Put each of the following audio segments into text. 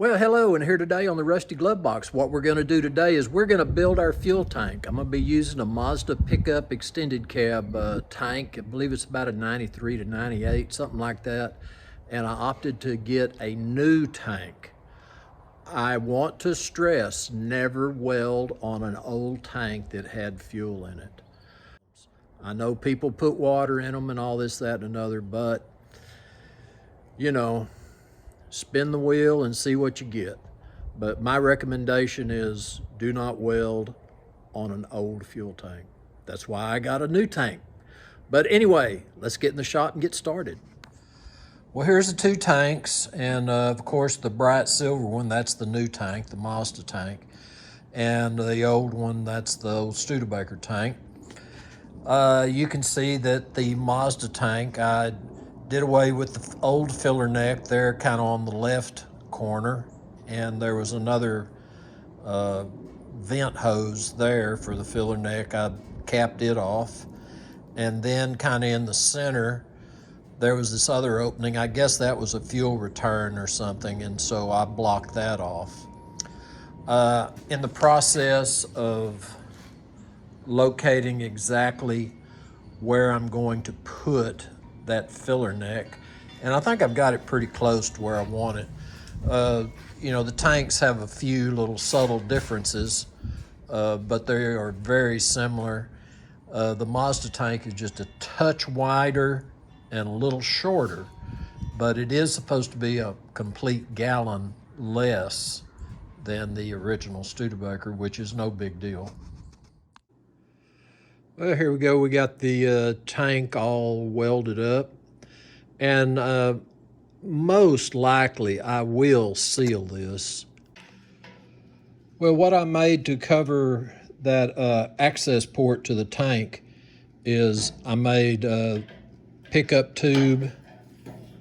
Well, hello, and here today on the Rusty Glove Box, what we're going to do today is we're going to build our fuel tank. I'm going to be using a Mazda pickup extended cab tank. I believe it's about a 93 to 98, something like that. And I opted to get a new tank. I want to stress, never weld on an old tank that had fuel in it. I know people put water in them and all this, that, and another, but you know, spin the wheel and see what you get. But my recommendation is do not weld on an old fuel tank. That's why I got a new tank. But anyway, let's get in the shop and get started. Well, here's the two tanks, and of course the bright silver one, that's the new tank, the Mazda tank. And the old one, that's the old Studebaker tank. You can see that the Mazda tank, I did away with the old filler neck there, kind of on the left corner, and there was another vent hose there for the filler neck. I capped it off, and then kind of in the center there was this other opening. I guess that was a fuel return or something, and so I blocked that off. In the process of locating exactly where I'm going to put that filler neck, and I think I've got it pretty close to where I want it. You know, the tanks have a few little subtle differences, but they are very similar. The Mazda tank is just a touch wider and a little shorter, but it is supposed to be a complete gallon less than the original Studebaker, which is no big deal. Well, here we go. We got the tank all welded up, and most likely I will seal this. Well, what I made to cover that access port to the tank is I made a pickup tube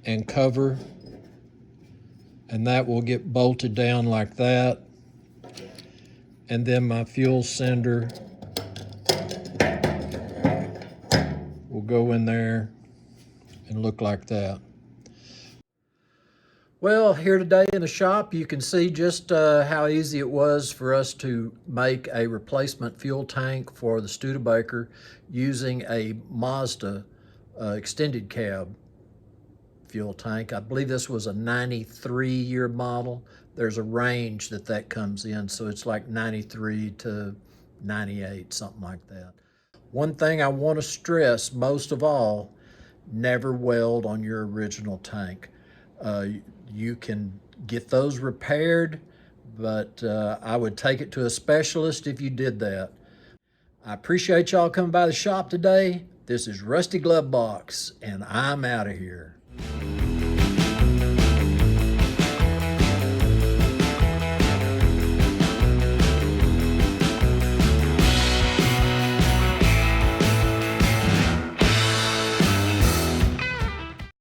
and cover, and that will get bolted down like that. And then my fuel sender will go in there and look like that. Well, here today in the shop, you can see just how easy it was for us to make a replacement fuel tank for the Studebaker using a Mazda extended cab fuel tank. I believe this was a 93 year model. There's a range that comes in, so it's like 93 to 98, something like that. One thing I want to stress most of all, never weld on your original tank. You can get those repaired, but I would take it to a specialist if you did that. I appreciate y'all coming by the shop today. This is Rusty Glove Box, and I'm out of here.